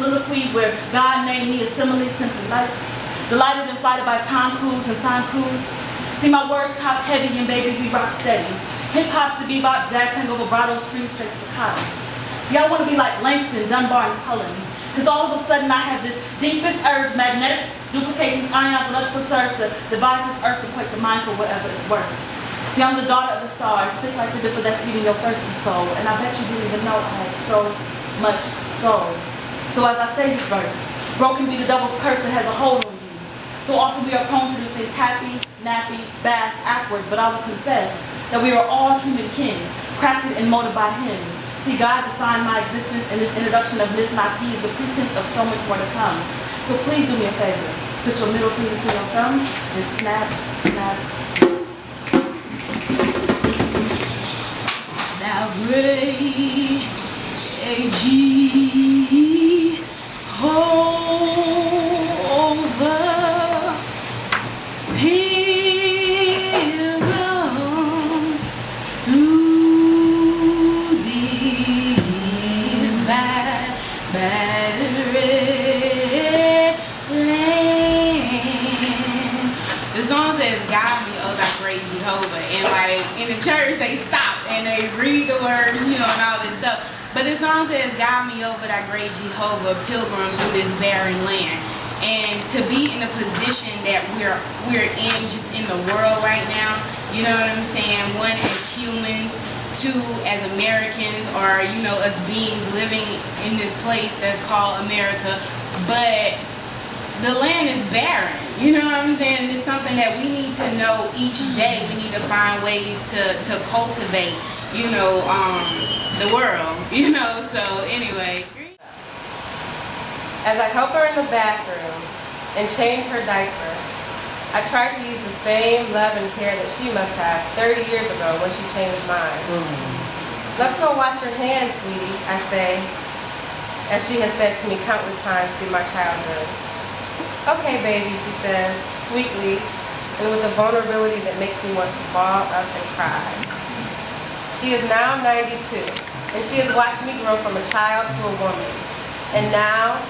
soliloquies where God named me a simile, simply light. Delighted and flighted by Tom Cruise and Tom Cruise. See my words chop heavy and baby we rock steady. Hip hop to bebop, jazz tango, vibrato, string straight staccato. See I want to be like Langston, Dunbar, and Cullen. Cause all of a sudden I have this deepest urge, magnetic, duplicate these ions, electrical surge to divide this earth and quake the minds for whatever it's worth. See, I'm the daughter of the stars, thick like the dipper that's feeding your thirsty soul. And I bet you didn't even know I had so much soul. So as I say this verse, broken be the devil's curse that has a hold on you. So often we are prone to do things happy, nappy, bass, backwards, but I will confess that we are all human kin, crafted and molded by him. See, God defined my existence in this introduction of Miss Naki as the pretense of so much more to come. So please do me a favor. Put your middle finger to your thumb and snap, snap, snap. Now great AG over pilgrim through these bad red land. The song says, "God me, oh thy great Jehovah," and like in the church they stop and they read the words, you know, and all this stuff. But the song says, "Guide me over thy great Jehovah, pilgrim through this barren land." And to be in the position that we're in, just in the world right now, you know what I'm saying? One, as humans; two, as Americans, or you know, us beings living in this place that's called America. But the land is barren, you know what I'm saying? It's something that we need to know each day. We need to find ways to cultivate, you know, the world, you know. So anyway. As I help her in the bathroom and change her diaper, I try to use the same love and care that she must have 30 years ago when she changed mine. Let's go wash your hands, sweetie, I say, as she has said to me countless times through my childhood. Okay, baby, she says, sweetly, and with a vulnerability that makes me want to ball up and cry. She is now 92, and she has watched me grow from a child to a woman. And now,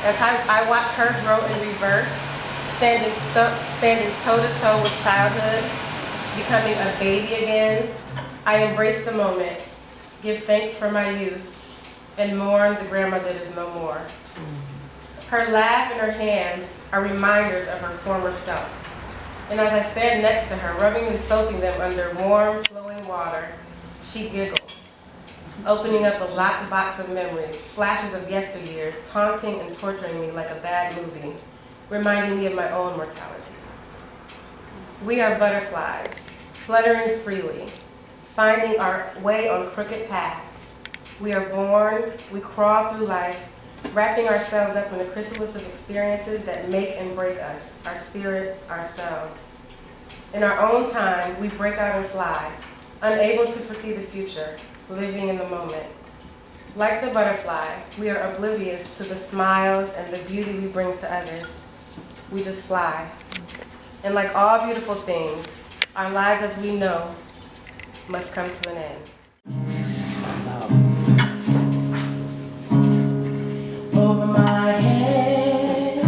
as I watch her grow in reverse, standing toe-to-toe with childhood, becoming a baby again, I embrace the moment, give thanks for my youth, and mourn the grandma that is no more. Her laugh and her hands are reminders of her former self. And as I stand next to her, rubbingly soaking them under warm, flowing water, she giggles, opening up a locked box of memories, flashes of yesteryears, taunting and torturing me like a bad movie, reminding me of my own mortality. We are butterflies, fluttering freely, finding our way on crooked paths. We are born, we crawl through life, wrapping ourselves up in a chrysalis of experiences that make and break us, our spirits, ourselves. In our own time, we break out and fly, unable to foresee the future, living in the moment. Like the butterfly, we are oblivious to the smiles and the beauty we bring to others. We just fly. And like all beautiful things, our lives as we know must come to an end. Over my head,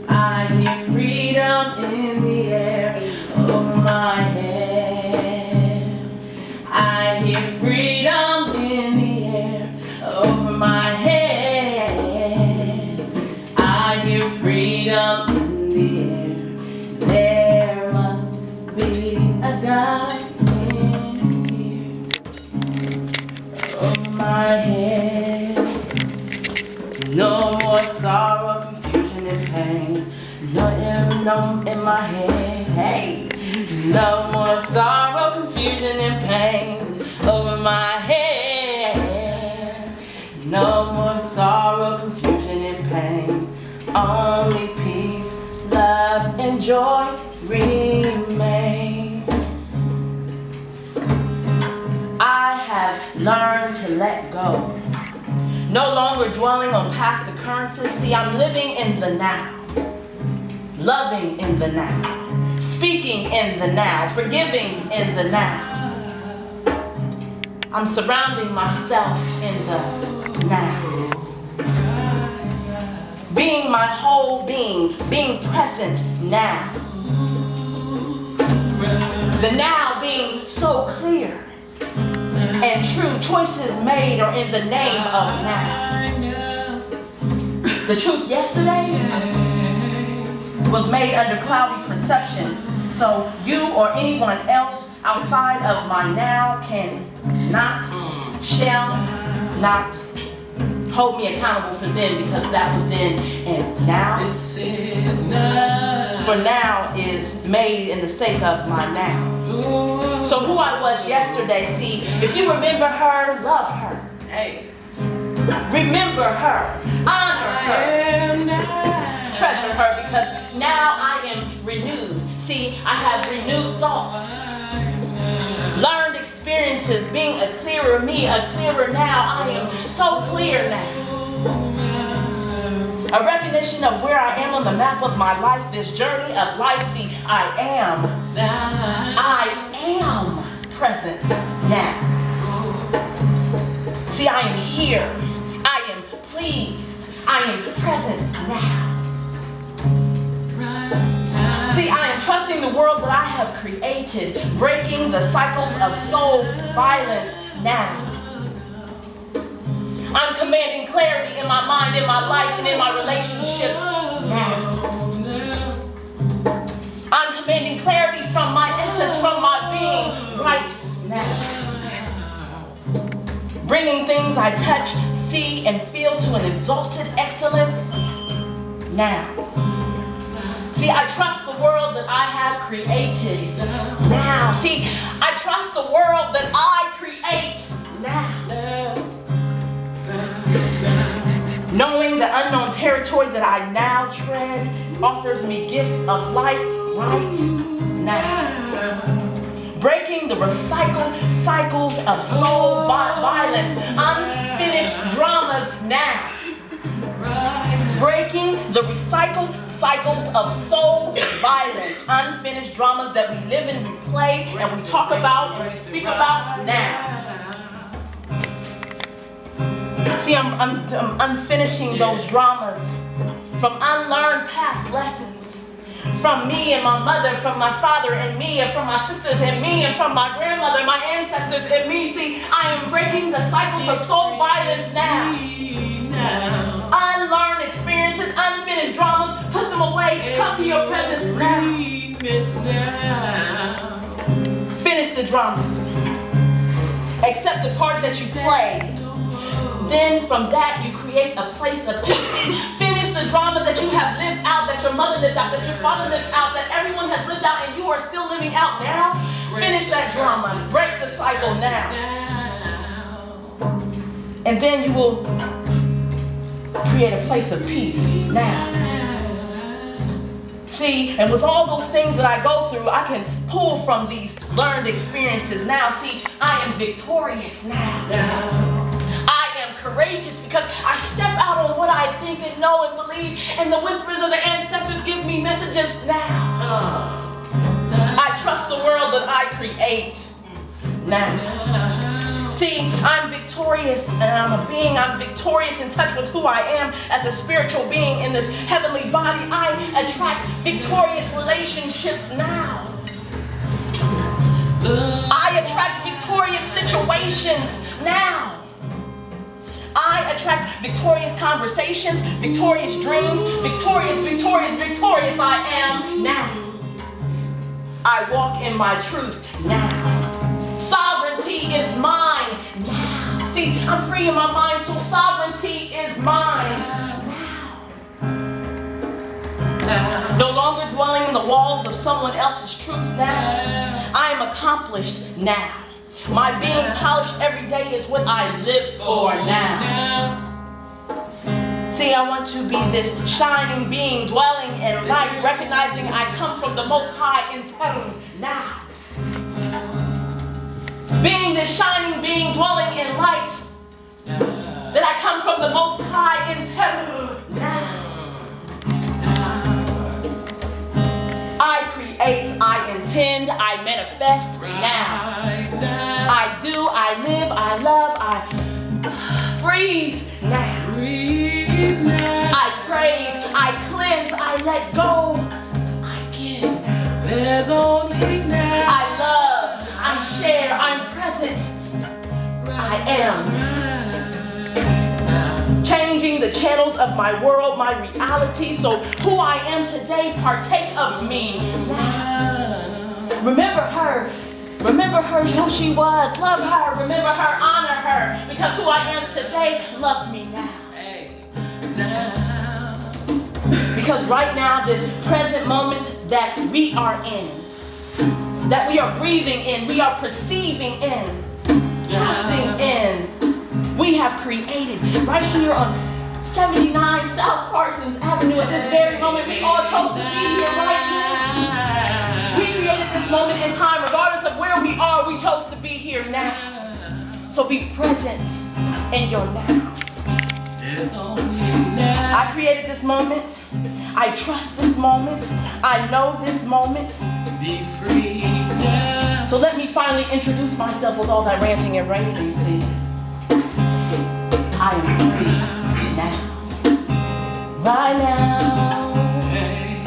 I hear freedom in the air. Over my head, I hear freedom in the air. Over my head, I hear freedom in the air. There must be a God in here. Over my head, no more sorrow, confusion, and pain. No in my head. Hey, no more sorrow, confusion, and pain. Over my head, no more sorrow, confusion, and pain. Only peace, love, and joy remain. I have learned to let go. No longer dwelling on past occurrences. See, I'm living in the now, loving in the now, speaking in the now, forgiving in the now. I'm surrounding myself in the now. my whole being present now. The now being so clear and true. Choices made are in the name of now. The truth yesterday was made under cloudy perceptions, so you or anyone else outside of my now shall not hold me accountable for then, because that was then, and now, for now is made in the sake of my now. So who I was yesterday, see, if you remember her, love her. Hey. Remember her, honor her, treasure her, because now I am renewed. See, I have renewed thoughts, learned experiences, being a clearer me, a clearer now. I am so clear now. A recognition of where I am on the map of my life, this journey of life. See, I am present now. See, I am here. I am pleased. I am present now. See, I am trusting the world that I have created, breaking the cycles of soul violence now. I'm commanding clarity in my mind, in my life, and in my relationships now. I'm commanding clarity from my essence, from my being right now. Bringing things I touch, see, and feel to an exalted excellence now. See, I trust the world that I have created now. See, I trust the world that I create now. Knowing the unknown territory that I now tread offers me gifts of life right now. Breaking the recycled cycles of soul violence, unfinished dramas now. Breaking the recycled cycles of soul violence, unfinished dramas that we live and we play and we talk about and we speak about now. See, I'm unfinishing those dramas from unlearned past lessons. From me and my mother, from my father and me, and from my sisters and me, and from my grandmother, my ancestors and me. See, I am breaking the cycles of soul violence now. Unlearned experiences, unfinished dramas, put them away, come to your presence now. Finish the dramas. Accept the part that you played. Then from that you create a place of peace. Finish the drama that you have lived out, that your mother lived out, that your father lived out, that everyone has lived out and you are still living out now. Finish that drama. Break the cycle now. And then you will create a place of peace now. See, and with all those things that I go through, I can pull from these learned experiences now. See, I am victorious now. Courageous because I step out on what I think and know and believe, and the whispers of the ancestors give me messages now. I trust the world that I create now. See, I'm victorious and I'm a being. I'm victorious in touch with who I am as a spiritual being in this heavenly body. I attract victorious relationships now. I attract victorious situations now. I attract victorious conversations, victorious dreams, victorious I am now. I walk in my truth now. Sovereignty is mine now. See, I'm free in my mind, so sovereignty is mine now. No longer dwelling in the walls of someone else's truth now. I am accomplished now. My being polished every day is what I live for now. See, I want to be this shining being dwelling in light, recognizing I come from the Most High in Teru now. Being this shining being dwelling in light, that I come from the Most High in Teru now. I create, I intend, I manifest now. I do, I live, I love, I breathe now. I praise, I There's only now. I love, I share, I'm present. I am. Changing the channels of my world, my reality, so who I am today partake of me now. Remember her, who she was, love her, remember her, honor her, because who I am today, love me now. Because right now, this present moment that we are in, that we are breathing in, we are perceiving in, trusting in, we have created right here on 79 South Parsons Avenue at this very moment. We all chose to be here right now. We created this moment in time, regardless of where we are, we chose to be here now. So be present in your now. There's only now. I created this moment. I trust this moment. I know this moment. Be free now. So let me finally introduce myself with all that ranting and raving, you see. I am free now. Right now. Hey,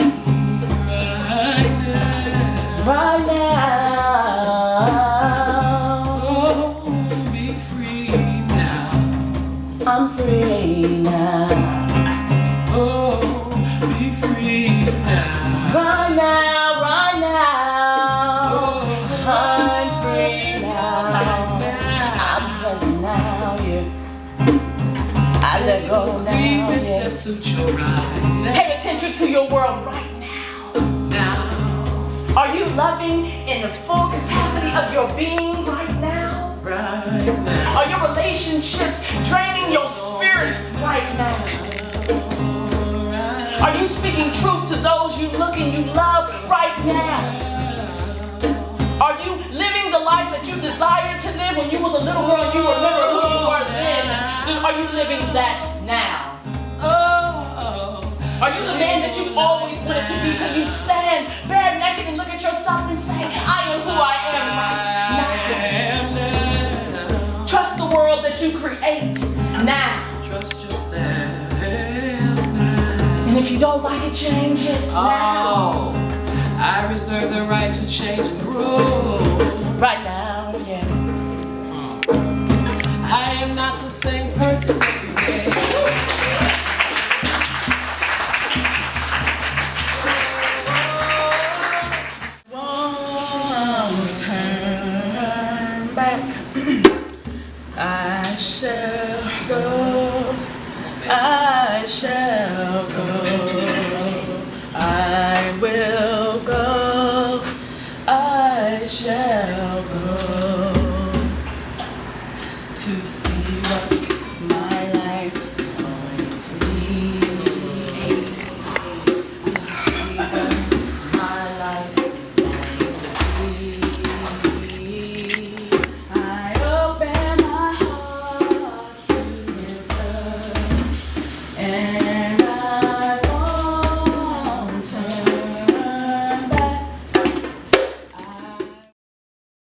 right now. Right now. Oh, be free now. I'm free now. Oh, be free now. Right now, right now. I'm free now. I'm present now, yeah. I let go now, yeah. That suits your right Pay attention to your world right now. now. Are you loving in the full capacity of your being right now? Right now. Are your relationships draining your spirit right now? Are you speaking truth to those you look and you love right now? Are you living the life that you desired to live when you was a little girl and you remember who you were then? Are you living that now? Are you the man that you always wanted to be? Can you stand bare naked and look at yourself and say, I am who I am right now? Trust the world that you create now. Trust yourself. And if you don't like it, change it now. I reserve the right to change and grow. Right now, yeah. I am not the same person every day. I shall go, I will go, I shall go to see what my